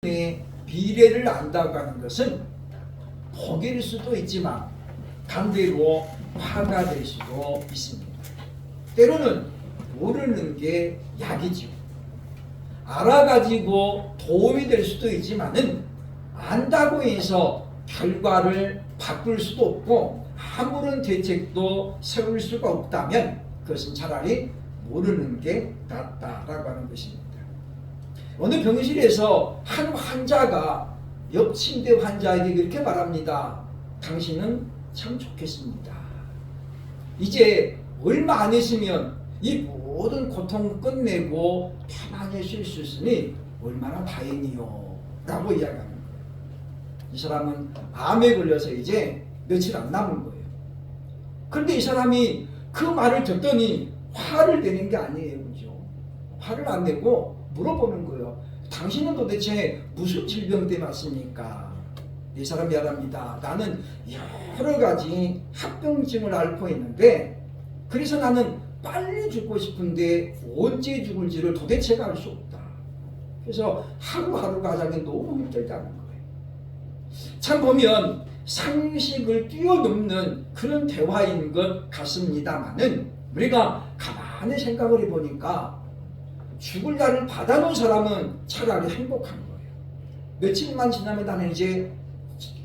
의 미래를 안다고 하는 것은 복일 수도 있지만 반대로 화가 될 수도 있습니다. 때로는 모르는 게 약이죠. 알아가지고 도움이 될 수도 있지만은 안다고 해서 결과를 바꿀 수도 없고 아무런 대책도 세울 수가 없다면 그것은 차라리 모르는 게 낫다라고 하는 것입니다. 어느 병실에서 한 환자가 옆 침대 환자에게 이렇게 말합니다. 당신은 참 좋겠습니다. 이제 얼마 안 있으면 이 모든 고통을 끝내고 편안히 쉴 수 있으니 얼마나 다행이요 라고 이야기하는 거예요. 이 사람은 암에 걸려서 이제 며칠 안 남은 거예요. 그런데 이 사람이 그 말을 듣더니 화를 내는 게 아니에요. 그죠? 화를 안 내고 물어보는 거예요. 당신은 도대체 무슨 질병 때문에 왔습니까? 이 사람 미안합니다. 나는 여러 가지 합병증을 앓고 있는데 그래서 나는 빨리 죽고 싶은데 언제 죽을지를 도대체 알 수 없다. 그래서 하루하루가 자기 너무 힘들다는 거예요. 참 보면 상식을 뛰어넘는 그런 대화인 것 같습니다만은 우리가 가만히 생각을 해보니까 죽을 날을 받아놓은 사람은 차라리 행복한 거예요. 며칠만 지나면 나는 이제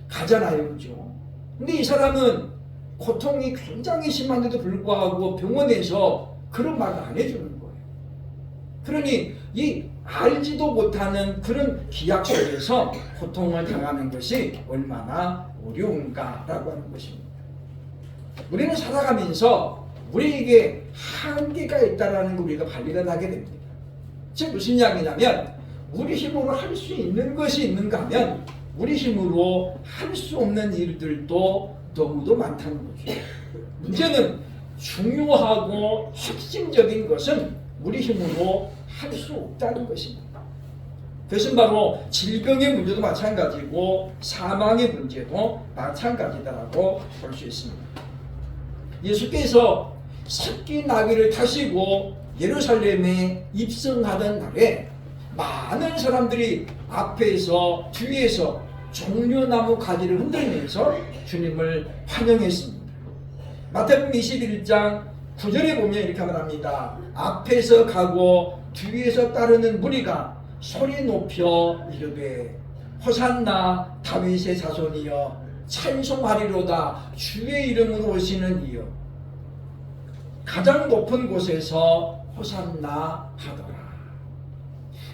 가잖아요. 그죠? 근데 이 사람은 고통이 굉장히 심한데도 불구하고 병원에서 그런 말을 안 해주는 거예요. 그러니 이 알지도 못하는 그런 기약 속에서 고통을 당하는 것이 얼마나 어려운가라고 하는 것입니다. 우리는 살아가면서 우리에게 한계가 있다는 걸 우리가 발견하게 됩니다. 즉 무슨 이야기냐면 우리 힘으로 할 수 있는 것이 있는가 하면 우리 힘으로 할 수 없는 일들도 너무도 많다는 거죠. 문제는 중요하고 핵심적인 것은 우리 힘으로 할 수 없다는 것입니다. 그것은 바로 질병의 문제도 마찬가지고 사망의 문제도 마찬가지다라고 볼 수 있습니다. 예수께서 새끼 나귀를 타시고 예루살렘에 입성하던 날에 많은 사람들이 앞에서 뒤에서 종려나무 가지를 흔들면서 주님을 환영했습니다. 마태복음 21장 9절에 보면 이렇게 말합니다. 앞에서 가고 뒤에서 따르는 무리가 소리 높여 이르되 호산나 다윗의 자손이여 찬송하리로다 주의 이름으로 오시는 이여 가장 높은 곳에서 호산나 하더라.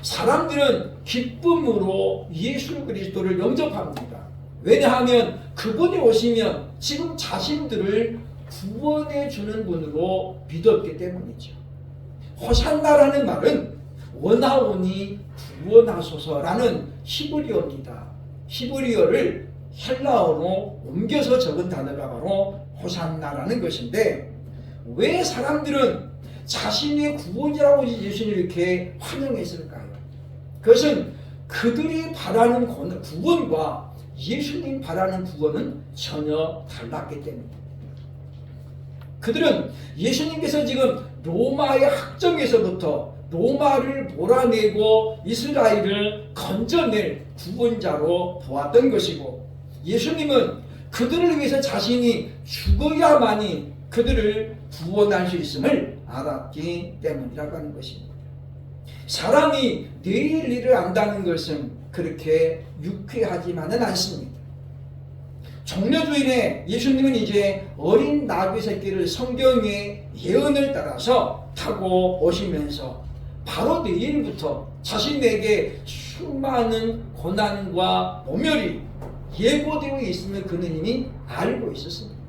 사람들은 기쁨으로 예수 그리스도를 영접합니다. 왜냐하면 그분이 오시면 지금 자신들을 구원해 주는 분으로 믿었기 때문이죠. 호산나라는 말은 원하오니 구원하소서라는 히브리어입니다. 히브리어를 헬라어로 옮겨서 적은 단어가 바로 호산나라는 것인데 왜 사람들은 자신의 구원이라고 예수님을 이렇게 환영했을까요? 그것은 그들이 바라는 구원과 예수님 바라는 구원은 전혀 달랐기 때문입니다. 그들은 예수님께서 지금 로마의 학정에서부터 로마를 몰아내고 이스라엘을 건져낼 구원자로 보았던 것이고 예수님은 그들을 위해서 자신이 죽어야만이 그들을 구원할 수 있음을 알았기 때문이라고 하는 것입니다. 사람이 내일 일을 안다는 것은 그렇게 유쾌하지만은 않습니다. 종려주일에 예수님은 이제 어린 나귀 새끼를 성경의 예언을 따라서 타고 오시면서 바로 내일부터 자신에게 수많은 고난과 모멸이 예고되어 있음을 그는 이미 알고 있었습니다.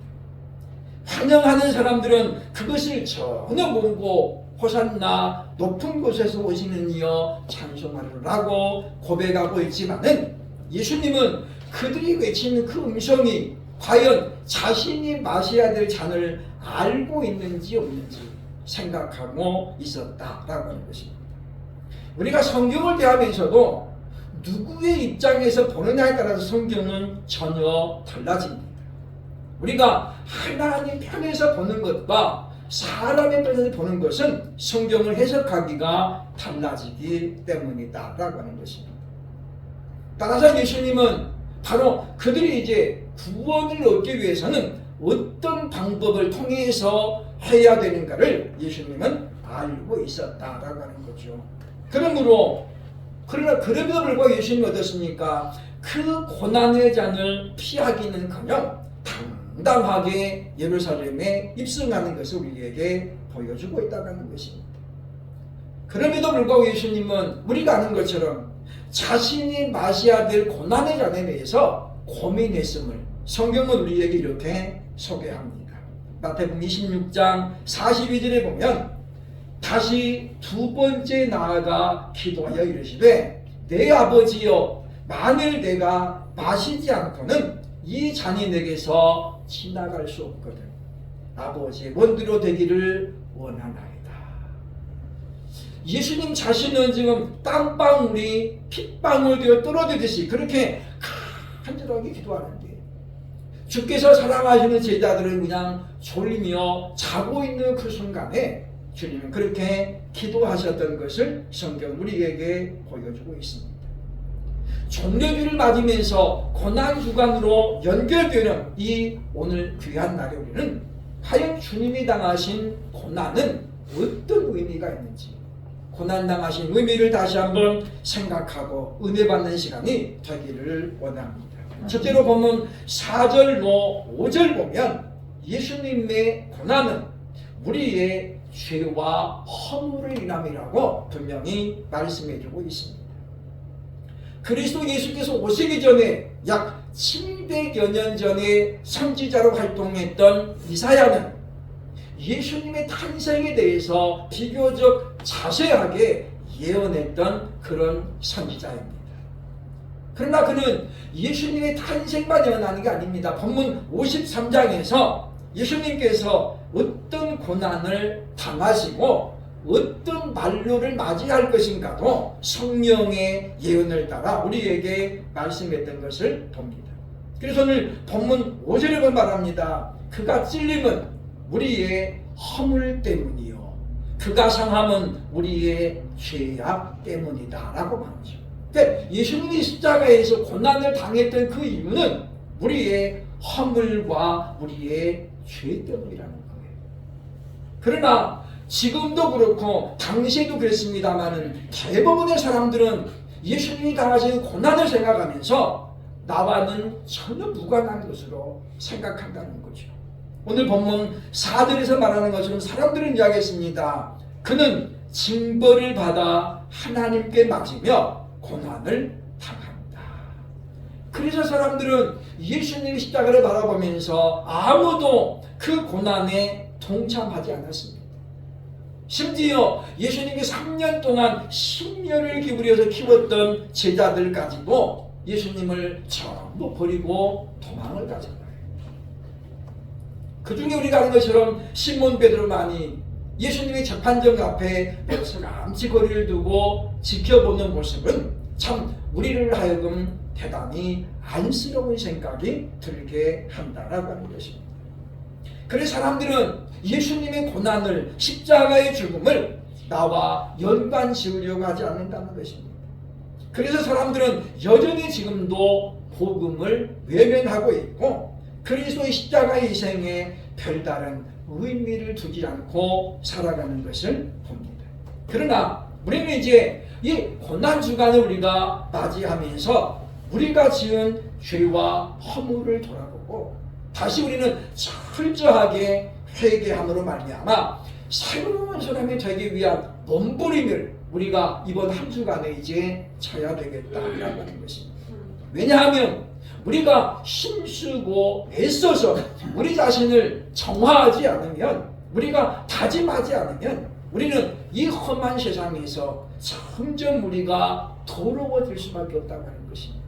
환영하는 사람들은 그것을 전혀 모르고 호산나 높은 곳에서 오시는 이여 찬송하리라고 고백하고 있지만은 예수님은 그들이 외치는 그 음성이 과연 자신이 마셔야 될 잔을 알고 있는지 없는지 생각하고 있었다라고 하는 것입니다. 우리가 성경을 대하면서도 누구의 입장에서 보느냐에 따라서 성경은 전혀 달라집니다. 우리가 하나님 편에서 보는 것과 사람의 편에서 보는 것은 성경을 해석하기가 달라지기 때문이다라고 하는 것입니다. 따라서 예수님은 바로 그들이 이제 구원을 얻기 위해서는 어떤 방법을 통해서 해야 되는가를 예수님은 알고 있었다라고 하는 거죠. 그러나 그럼에도 불구하고 예수님이 어떻습니까? 그 고난의 잔을 피하기는커녕 당당하게 예루살렘에 입성하는 것을 우리에게 보여주고 있다는 것입니다. 그럼에도 불구하고 예수님은 우리가 아는 것처럼 자신이 마셔야 될 고난의 잔에 대해서 고민했음을 성경은 우리에게 이렇게 소개합니다. 마태복음 26장 42절에 보면 다시 두 번째 나아가 기도하여 이르시되 내 아버지여 만일 내가 마시지 않고는 이 잔이 내게서 지나갈 수 없거든 아버지의 원대로 되기를 원하나이다. 예수님 자신은 지금 땀방울이 핏방울 되어 떨어지듯이 그렇게 간절하게 기도하는데 주께서 사랑하시는 제자들은 그냥 졸리며 자고 있는 그 순간에 주님은 그렇게 기도하셨던 것을 성경 우리에게 보여주고 있습니다. 종려주를 맞으면서 고난주간으로 연결되는 이 오늘 귀한 날에 우리는 과연 주님이 당하신 고난은 어떤 의미가 있는지 고난당하신 의미를 다시 한번 생각하고 은혜 받는 시간이 되기를 원합니다. 첫째로 보면 4절로 5절 보면 예수님의 고난은 우리의 죄와 허물을 인함이라고 분명히 말씀해주고 있습니다. 그리스도 예수께서 오시기 전에 약 700여 년 전에 선지자로 활동했던 이사야는 예수님의 탄생에 대해서 비교적 자세하게 예언했던 그런 선지자입니다. 그러나 그는 예수님의 탄생만 예언하는 게 아닙니다. 본문 53장에서 예수님께서 어떤 고난을 당하시고 어떤 만류를 맞이할 것인가도 성령의 예언을 따라 우리에게 말씀했던 것을 봅니다. 그래서 오늘 본문 5절에 말합니다. 그가 찔림은 우리의 허물 때문이요 그가 상함은 우리의 죄악 때문이다 라고 말하죠. 그러니까 예수님이 십자가에서 고난을 당했던 그 이유는 우리의 허물과 우리의 죄 때문이라는 거예요. 그러나 지금도 그렇고 당시에도 그랬습니다마는 대부분의 사람들은 예수님이 당하신 고난을 생각하면서 나와는 전혀 무관한 것으로 생각한다는 거죠. 오늘 본문 4절에서 말하는 것처럼 사람들은 이야기했습니다. 그는 징벌을 받아 하나님께 맞으며 고난을 당한다. 그래서 사람들은 예수님의 십자가를 바라보면서 아무도 그 고난에 동참하지 않았습니다. 심지어 예수님이 3년 동안 심려를 기울여서 키웠던 제자들까지도 예수님을 전부 버리고 도망을 가졌다. 그 중에 우리가 아는 것처럼 시몬 베드로만이 예수님의 재판정 앞에 서감치 거리를 두고 지켜보는 모습은 참 우리를 하여금 대단히 안쓰러운 생각이 들게 한다라고 하는 것입니다. 그래서 사람들은 예수님의 고난을 십자가의 죽음을 나와 연관 지으려고 하지 않는다는 것입니다. 그래서 사람들은 여전히 지금도 복음을 외면하고 있고 그리스도의 십자가의 희생에 별다른 의미를 두지 않고 살아가는 것을 봅니다. 그러나 우리는 이제 이 고난주간을 우리가 맞이하면서 우리가 지은 죄와 허물을 돌아보고 다시 우리는 철저하게 회개함으로 말미암아 새로운 사람이 되기 위한 몸부림을 우리가 이번 한 주간에 이제 쳐야 되겠다라고 하는 것입니다. 왜냐하면 우리가 힘쓰고 애써서 우리 자신을 정화하지 않으면 우리가 다짐하지 않으면 우리는 이 험한 세상에서 점점 우리가 더러워질 수밖에 없다고 하는 것입니다.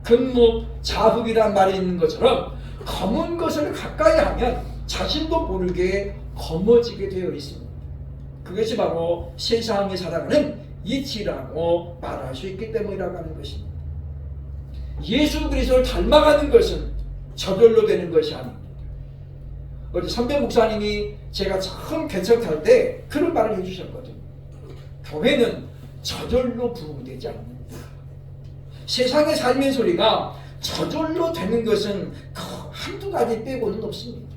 금묵자흑이란 말이 있는 것처럼 검은 것을 가까이 하면 자신도 모르게 검어지게 되어 있습니다. 그것이 바로 세상에 살아가는 이치라고 말할 수 있기 때문이라고 하는 것입니다. 예수 그리스도를 닮아가는 것은 저절로 되는 것이 아닙니다. 어제 선배 목사님이 제가 처음 개척할 때 그런 말을 해주셨거든요. 교회는 저절로 부흥되지 않는다. 세상에 살면서 우리가 저절로 되는 것은 한두 가지 빼고는 없습니다.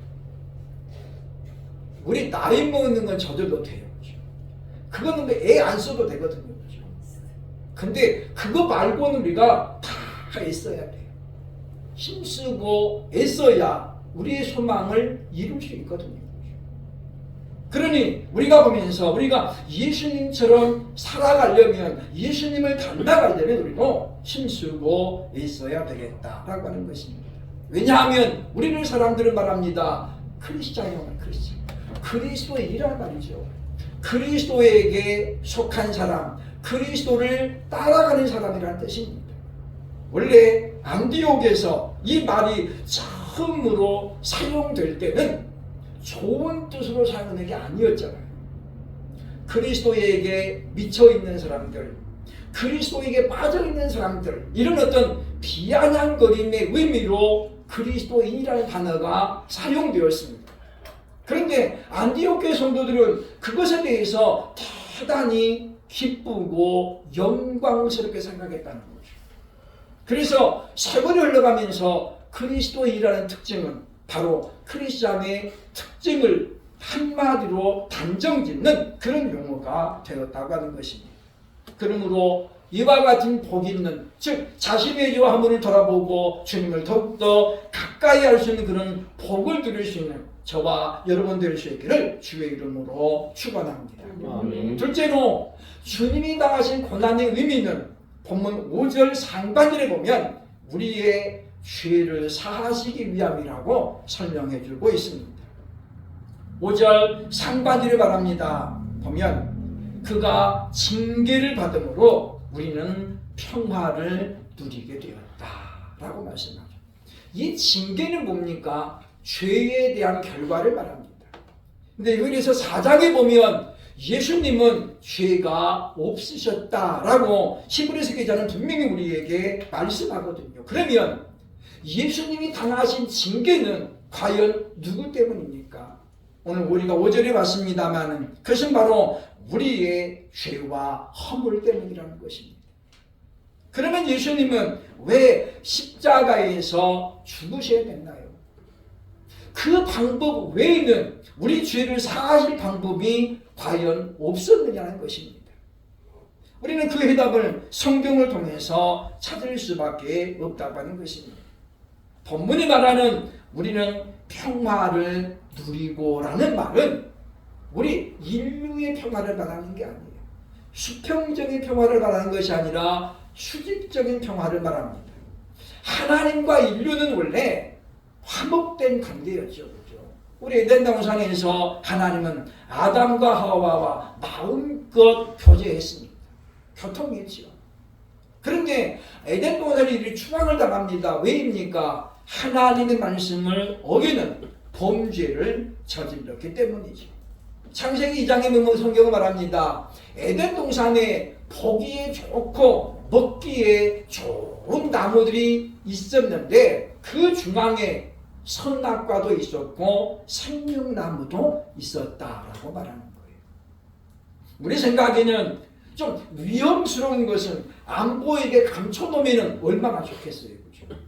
우리 나이 먹는 건 저절로 돼요. 그거는 애 안 써도 되거든요. 근데 그거 말고는 우리가 다 애써야 돼요. 힘쓰고 애써야 우리의 소망을 이룰 수 있거든요. 그러니 우리가 보면서 우리가 예수님처럼 살아가려면, 예수님을 닮아가려면 우리도 힘쓰고 애써야 되겠다라고 하는 것입니다. 왜냐하면 우리를 사람들은 말합니다. 크리스찬이면 크리스찬, 그리스도인이란 말이죠. 그리스도에게 속한 사람, 그리스도를 따라가는 사람이라는 뜻입니다. 원래 안디옥에서 이 말이 처음으로 사용될 때는 좋은 뜻으로 사용된 게 아니었잖아요. 그리스도에게 미쳐있는 사람들, 그리스도에게 빠져있는 사람들, 이런 어떤 비아냥거림의 의미로 그리스도인이라는 단어가 사용되었습니다. 그런데 안디옥교회 성도들은 그것에 대해서 대단히 기쁘고 영광스럽게 생각했다는 거죠. 그래서 세월이 흘러가면서 그리스도인이라는 특징은 바로 크리스찬의 특징을 한마디로 단정짓는 그런 용어가 되었다고 하는 것입니다. 그러므로 이와 같은 복이 있는, 즉 자신의 죄와 한번을 돌아보고 주님을 더욱더 가까이 할 수 있는 그런 복을 누릴 수 있는 저와 여러분 될 수 있기를 주의 이름으로 축원합니다. 둘째로 주님이 당하신 고난의 의미는 본문 5절 상반절에 보면 우리의 죄를 사하시기 위함이라고 설명해 주고 있습니다. 5절 상반절에 말합니다. 보면 그가 징계를 받음으로 우리는 평화를 누리게 되었다라고 말씀하죠. 이 징계는 뭡니까? 죄에 대한 결과를 말합니다. 근데 여기서 4장에 보면 예수님은 죄가 없으셨다라고 히브리서 기자는 분명히 우리에게 말씀하거든요. 그러면 예수님이 당하신 징계는 과연 누구 때문입니까? 오늘 우리가 5절에 봤습니다만 그것은 바로 우리의 죄와 허물 때문이라는 것입니다. 그러면 예수님은 왜 십자가에서 죽으셔야 됐나요? 그 방법 외에는 우리 죄를 사하실 방법이 과연 없었느냐는 것입니다. 우리는 그 해답을 성경을 통해서 찾을 수밖에 없다고 하는 것입니다. 본문이 말하는 우리는 평화를 누리고라는 말은 우리 인류의 평화를 말하는 게 아니에요. 수평적인 평화를 말하는 것이 아니라 수직적인 평화를 말합니다. 하나님과 인류는 원래 화목된 관계였죠. 그렇죠? 우리 에덴 동산에서 하나님은 아담과 하와와 마음껏 교제했습니다. 교통했죠. 그런데 에덴 동산이 이렇게 추방을 당합니다. 왜입니까? 하나님의 말씀을 어기는 범죄를 저질렀기 때문이죠. 창세기 2장에 보면 성경은 말합니다. 에덴 동산에 보기에 좋고 먹기에 좋은 나무들이 있었는데 그 중앙에 선악과도 있었고 생명나무도 있었다라고 말하는 거예요. 우리 생각에는 좀 위험스러운 것은 안 보이게 감춰놓으면 얼마나 좋겠어요. 그렇죠?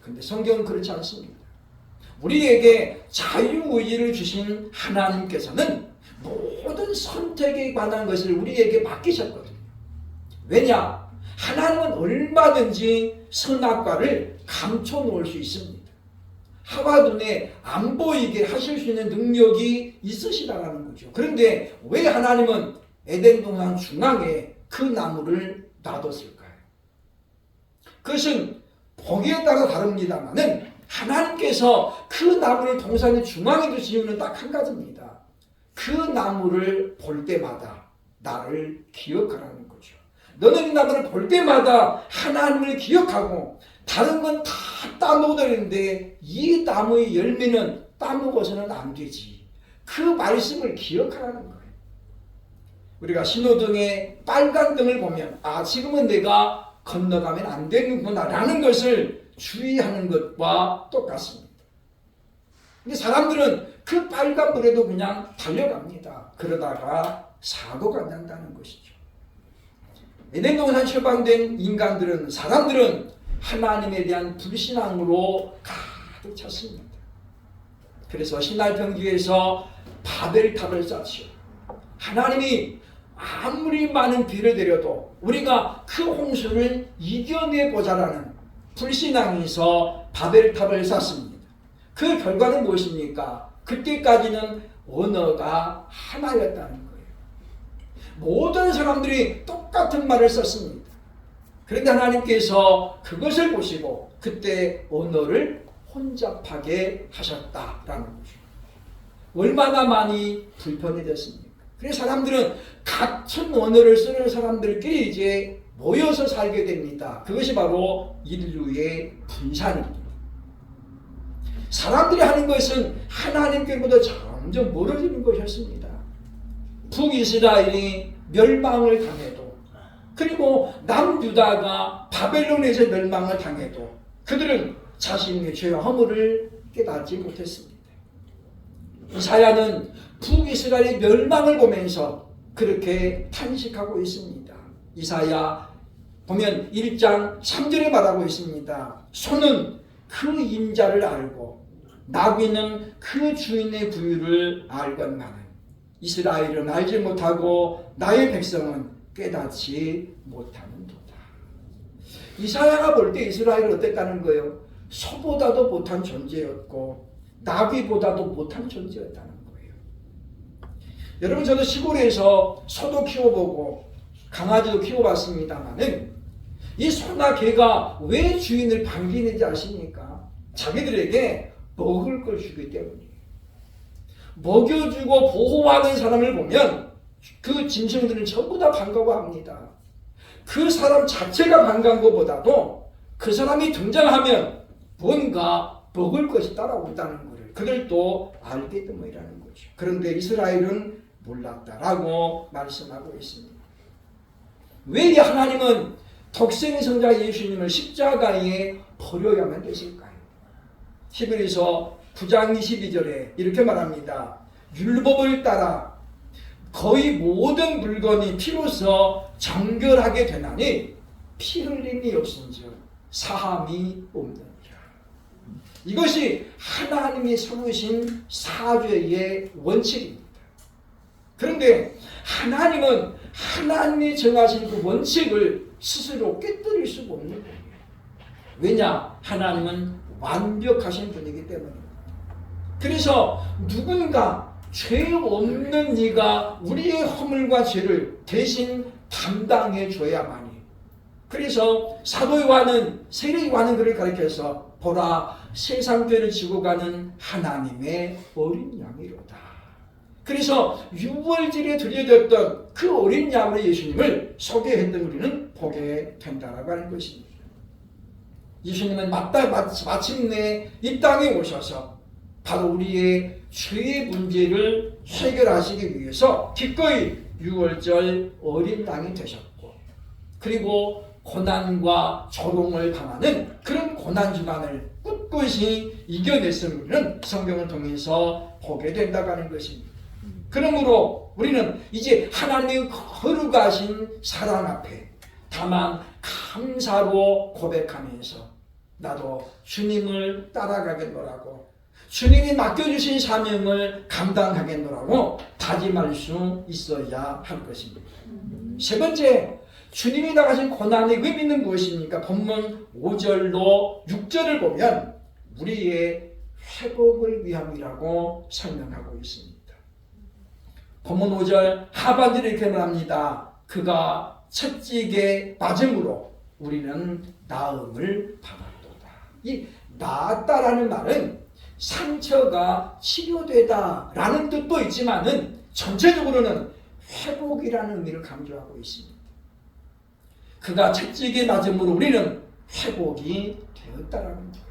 근데 성경은 그렇지 않습니다. 우리에게 자유의지를 주신 하나님께서는 모든 선택에 관한 것을 우리에게 맡기셨거든요. 왜냐? 하나님은 얼마든지 선악과를 감춰놓을 수 있습니다. 하와 눈에 안 보이게 하실 수 있는 능력이 있으시다라는 거죠. 그런데 왜 하나님은 에덴 동산 중앙에 그 나무를 놔뒀을까요? 그것은 보기에 따라 다릅니다만은 하나님께서 그 나무를 동산의 중앙에 두신 이유는 딱 한 가지입니다. 그 나무를 볼 때마다 나를 기억하라는 거죠. 너는 이 나무를 볼 때마다 하나님을 기억하고 다른 건 다 따먹어야 이 나무의 열매는 따먹어서는 안 되지. 그 말씀을 기억하라는 거예요. 우리가 신호등의 빨간 등을 보면 지금은 내가 건너가면 안 되는구나 라는 것을 주의하는 것과 똑같습니다. 근데 사람들은 그 빨간불에도 그냥 달려갑니다. 그러다가 사고가 난다는 것이죠. 에덴 동산 처방된 인간들은, 사람들은 하나님에 대한 불신앙으로 가득 찼습니다. 그래서 신할 평지에서 바벨탑을 쌓지요. 하나님이 아무리 많은 비를 내려도 우리가 그 홍수를 이겨내보자라는 불신앙에서 바벨탑을 쌓습니다. 그 결과는 무엇입니까? 그때까지는 언어가 하나였다는 거예요. 모든 사람들이 똑같은 말을 썼습니다. 그런데 하나님께서 그것을 보시고 그때 언어를 혼잡하게 하셨다라는 거죠. 얼마나 많이 불편이 됐습니까? 그래서 사람들은 같은 언어를 쓰는 사람들끼리 이제 모여서 살게 됩니다. 그것이 바로 인류의 분산입니다. 사람들이 하는 것은 하나님께보다 점점 멀어지는 것이었습니다. 북이스라엘이 멸망을 당해도, 그리고 남유다가 바벨론에서 멸망을 당해도 그들은 자신의 죄와 허물을 깨닫지 못했습니다. 이사야는 북이스라엘의 멸망을 보면서 그렇게 탄식하고 있습니다. 이사야 보면 1장 3절에 말하고 있습니다. 소는 그 인자를 알고 나귀는 그 주인의 부유를 알건만은 이스라엘은 알지 못하고 나의 백성은 깨닫지 못하는도다. 이사야가 볼 때 이스라엘은 어땠다는 거예요? 소보다도 못한 존재였고 나귀보다도 못한 존재였다는 거예요. 여러분, 저도 시골에서 소도 키워보고 강아지도 키워봤습니다만은 이 소나 개가 왜 주인을 반기는지 아십니까? 자기들에게 먹을 걸 주기 때문이에요. 먹여주고 보호하는 사람을 보면 그 짐승들은 전부 다 반가워합니다. 그 사람 자체가 반가운 것보다도 그 사람이 등장하면 뭔가 먹을 것이 따라온다는 것을 그들도 알기 때문이라는 거죠. 그런데 이스라엘은 몰랐다라고 말씀하고 있습니다. 왜 하나님은 독생의 성자 예수님을 십자가에 버려야만 되실까요? 히브리서 9장 22절에 이렇게 말합니다. 율법을 따라 거의 모든 물건이 피로써 정결하게 되나니 피 흘림이 없은즉 사함이 없느니라. 이것이 하나님이 세우신 사죄의 원칙입니다. 그런데 하나님은 하나님이 정하신 그 원칙을 스스로 깨뜨릴 수가 없는 거예요. 왜냐? 하나님은 완벽하신 분이기 때문입니다. 그래서 누군가 죄 없는 이가 우리의 허물과 죄를 대신 담당해 줘야만이. 그래서 사도 요한은, 세례 요한은 그를 가리켜서 보라 세상 죄를 지고 가는 하나님의 어린 양이로다. 그래서 유월절에 드려졌던 그 어린 양으로 예수님을 소개했던 우리는 보게 된다라고 하는 것입니다. 예수님은 마침내 이 땅에 오셔서 바로 우리의 죄의 문제를 해결하시기 위해서 기꺼이 유월절 어린 양이 되셨고, 그리고 고난과 조롱을 당하는 그런 고난주간을 꿋꿋이 이겨냈음을 우리는 성경을 통해서 보게 된다고 하는 것입니다. 그러므로 우리는 이제 하나님의 거룩하신 사랑 앞에 다만 감사로 고백하면서 나도 주님을 따라가겠노라고, 주님이 맡겨주신 사명을 감당하겠노라고 다짐할 수 있어야 할 것입니다. 세 번째, 주님이 나가신 고난의 의미는 무엇입니까? 본문 5절로 6절을 보면 우리의 회복을 위함이라고 설명하고 있습니다. 본문 5절 하반절에 이렇게 말합니다. 그가 채찍에 맞음으로 우리는 나음을 받았도다. 이 나았다라는 말은 상처가 치료되다라는 뜻도 있지만은 전체적으로는 회복이라는 의미를 강조하고 있습니다. 그가 채찍에 맞음으로 우리는 회복이 되었다라는 거예요.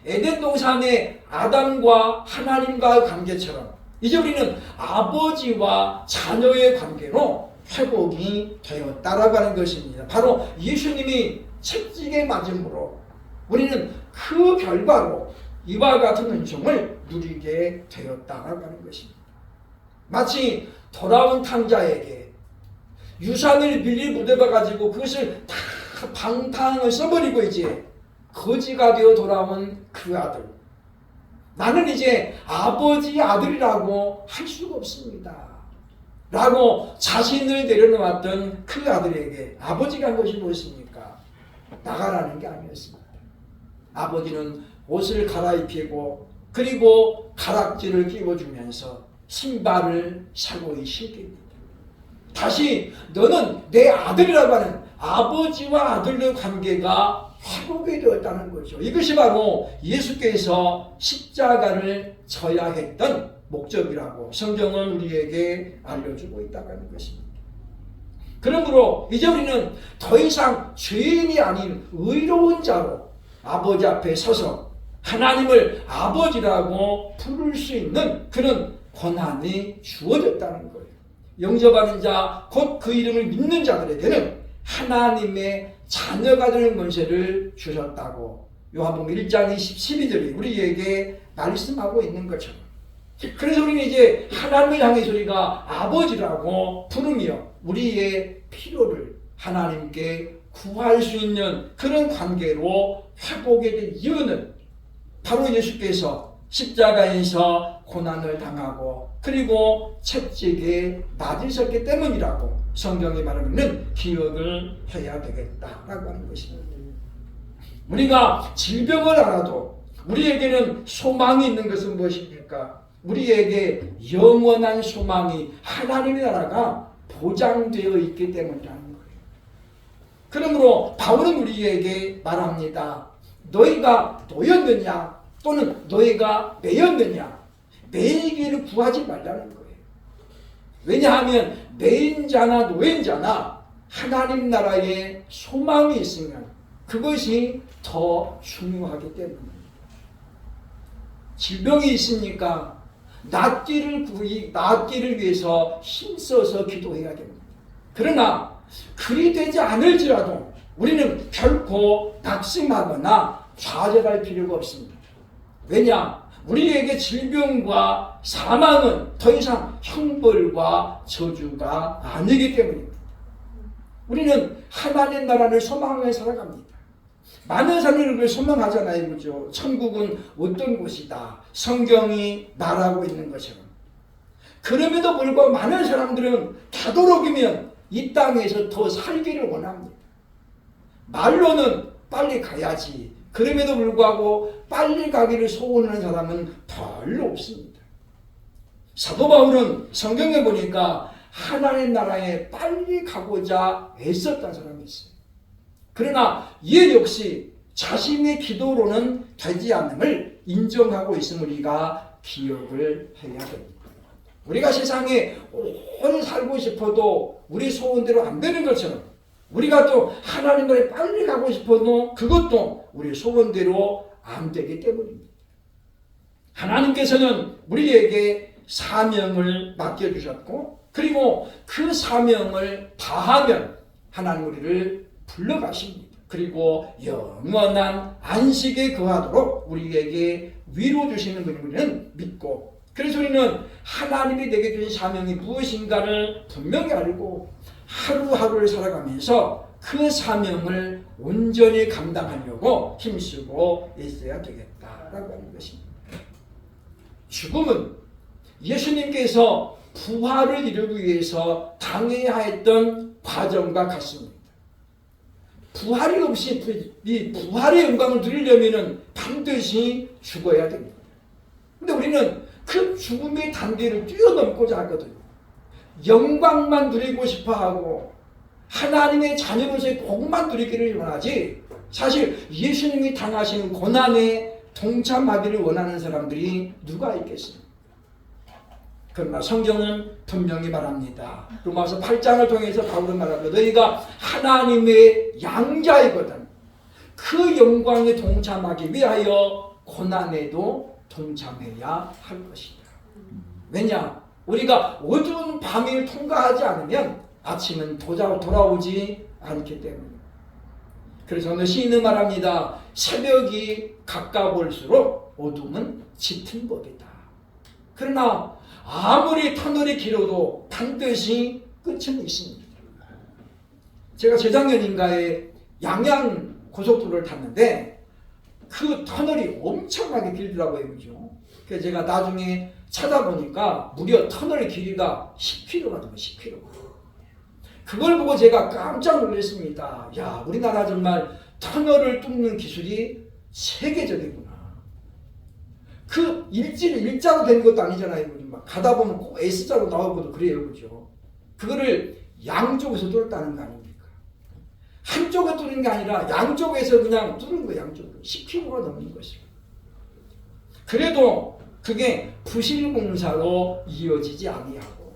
에덴 동산의 아담과 하나님과의 관계처럼 이제 우리는 아버지와 자녀의 관계로 회복이 되었다라고 하는 것입니다. 바로 예수님이 채찍에 맞음으로 우리는 그 결과로 이와 같은 은총을 누리게 되었다라고 하는 것입니다. 마치 돌아온 탕자에게 유산을 밀리 묻어가지고 그것을 다 방탕을 써버리고 이제 거지가 되어 돌아온 그 아들. 나는 이제 아버지 아들이라고 할 수가 없습니다. 라고 자신을 내려놓았던 그 아들에게 아버지가 한 것이 무엇입니까? 나가라는 게 아니었습니다. 아버지는 옷을 갈아입히고 그리고 가락지를 끼워주면서 신발을 사고이 신깁니다. 다시 너는 내 아들이라고 하는 아버지와 아들의 관계가 회복이 되었다는 거죠. 이것이 바로 예수께서 십자가를 져야 했던 목적이라고 성경은 우리에게 알려주고 있다는 것입니다. 그러므로 이제 우리는 더 이상 죄인이 아닌 의로운 자로 아버지 앞에 서서 하나님을 아버지라고 부를 수 있는 그런 권한이 주어졌다는 거예요. 영접하는 자, 곧 그 이름을 믿는 자들에게는 하나님의 자녀가 되는 권세를 주셨다고 요한복음 1장 12절이 우리에게 말씀하고 있는 것처럼, 그래서 우리는 이제 하나님을 향해서 우리가 아버지라고 부르며 우리의 필요를 하나님께 구할 수 있는 그런 관계로 회복에 된 이유는 바로 예수께서 십자가에서 고난을 당하고 그리고 채찍에 맞으셨기 때문이라고 성경이 말하는 기억을 해야 되겠다라고 하는 것입니다. 우리가 질병을 알아도 우리에게는 소망이 있는 것은 무엇입니까? 우리에게 영원한 소망이 하나님의 나라가 보장되어 있기 때문이라는 거예요. 그러므로 바울은 우리에게 말합니다. 너희가 놓였느냐 또는 너희가 매였느냐, 매이기를 구하지 말라는 거예요. 왜냐하면 매인 자나 노인 자나 하나님 나라에 소망이 있으면 그것이 더 중요하기 때문입니다. 질병이 있으니까 낫기를 위해서 힘써서 기도해야 됩니다. 그러나 그리 되지 않을지라도 우리는 결코 낙심하거나 좌절할 필요가 없습니다. 왜냐? 우리에게 질병과 사망은 더 이상 형벌과 저주가 아니기 때문입니다. 우리는 하나님 나라를 소망하며 살아갑니다. 많은 사람들을 소망하잖아요. 그죠? 천국은 어떤 곳이다. 성경이 말하고 있는 것처럼. 그럼에도 불구하고 많은 사람들은 되도록이면 이 땅에서 더 살기를 원합니다. 말로는 빨리 가야지. 그럼에도 불구하고 빨리 가기를 소원하는 사람은 별로 없습니다. 사도 바울은 성경에 보니까 하나님 나라에 빨리 가고자 애썼던 사람이 있어요. 그러나 이 역시 자신의 기도로는 되지 않음을 인정하고 있음을 우리가 기억을 해야 됩니다. 우리가 세상에 오래 살고 싶어도 우리 소원대로 안 되는 것처럼 우리가 또 하나님 나라에 빨리 가고 싶어도 그것도 우리 소원대로 안 되기 때문입니다. 하나님께서는 우리에게 사명을 맡겨주셨고 그리고 그 사명을 다하면 하나님 우리를 불러가십니다. 그리고 영원한 안식에 거하도록 우리에게 위로 주시는 분을 우리는 믿고, 그래서 우리는 하나님이 내게 주신 사명이 무엇인가를 분명히 알고 하루하루를 살아가면서 그 사명을 온전히 감당하려고 힘쓰고 있어야 되겠다라고 하는 것입니다. 죽음은 예수님께서 부활을 이루기 위해서 당해야 했던 과정과 같습니다. 부활이 없이 이 부활의 영광을 누리려면 반드시 죽어야 됩니다. 그런데 우리는 그 죽음의 단계를 뛰어넘고자 하거든요. 영광만 누리고 싶어하고 하나님의 자녀로서의 복만 누리기를 원하지, 사실 예수님이 당하신 고난에 동참하기를 원하는 사람들이 누가 있겠습니까? 그러나 성경은 분명히 말합니다. 로마서 8장을 통해서 바울은 말합니다. 너희가 하나님의 양자이거든 그 영광에 동참하기 위하여 고난에도 동참해야 할 것이다. 왜냐? 우리가 어두운 밤을 통과하지 않으면 아침은 돌아오지 않기 때문에. 그래서 오늘 시인은 말합니다. 새벽이 가까울수록 어둠은 짙은 법이다. 그러나 아무리 터널이 길어도 반드시 끝은 있습니다. 제가 재작년인가에 양양 고속도로를 탔는데 그 터널이 엄청나게 길더라고요. 그죠? 그래서 제가 나중에 찾아보니까 무려 터널 길이가 10km가 넘어요. 10km. 그걸 보고 제가 깜짝 놀랐습니다. 야, 우리나라 정말 터널을 뚫는 기술이 세계적이구나. 그 일자로 되는 것도 아니잖아요. 막 가다 보면 꼭 S자로 나오고도 그래요. 그죠? 그거를 양쪽에서 뚫었다는 거 아닙니까? 한쪽에 뚫는 게 아니라 양쪽에서 그냥 뚫는 거예요. 양쪽으로. 10km가 넘는 것이고. 그래도 그게 부실공사로 이어지지 아니하고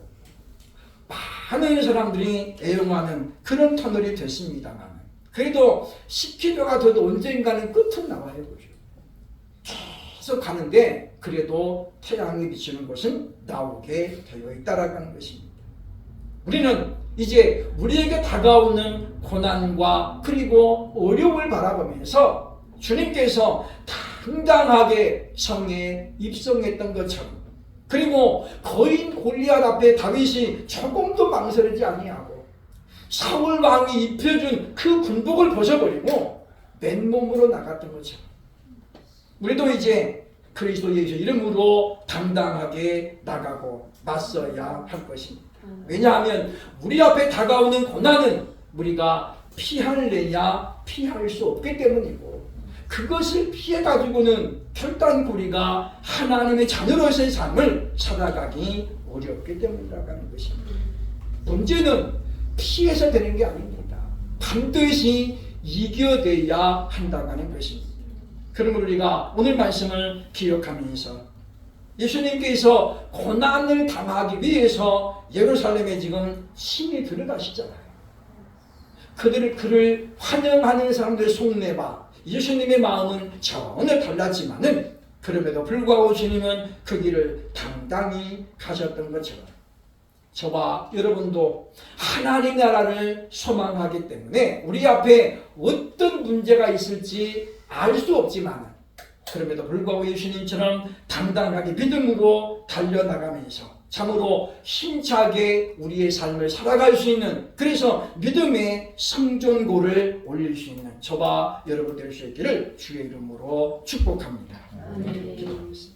많은 사람들이 애용하는 그런 터널이 됐습니다만 그래도 10km가 돼도 언젠가는 끝은 나와요. 그죠? 계속 가는데 그래도 태양이 비치는 곳은 나오게 되어 있다라는 것입니다. 우리는 이제 우리에게 다가오는 고난과 그리고 어려움을 바라보면서 주님께서 당당하게 성에 입성했던 것처럼 그리고 거인 골리앗 앞에 다윗이 조금도 망설이지 아니하고 사울 왕이 입혀준 그 군복을 벗어버리고 맨몸으로 나갔던 것처럼 우리도 이제 그리스도 예수 이름으로 당당하게 나가고 맞서야 할 것입니다. 왜냐하면 우리 앞에 다가오는 고난은 우리가 피할래야 피할 수 없기 때문이고 그것을 피해가지고는 결단코리가 하나님의 자녀로서의 삶을 살아가기 어렵기 때문이라는 것입니다. 문제는 피해서 되는 게 아닙니다. 반드시 이겨내야 한다는 것입니다. 그러므로 우리가 오늘 말씀을 기억하면서 예수님께서 고난을 당하기 위해서 예루살렘에 지금 신이 들어가시잖아요. 그를 환영하는 사람들의 속내와 예수님의 마음은 전혀 달랐지만은 그럼에도 불구하고 주님은 그 길을 당당히 가셨던 것처럼 저와 여러분도 하나님 나라를 소망하기 때문에 우리 앞에 어떤 문제가 있을지 알 수 없지만 그럼에도 불구하고 예수님처럼 당당하게 믿음으로 달려나가면서 참으로 힘차게 우리의 삶을 살아갈 수 있는 그래서 믿음의 성전고를 올릴 수 있는 저와 여러분 될 수 있기를 주의 이름으로 축복합니다. 기도하겠습니다.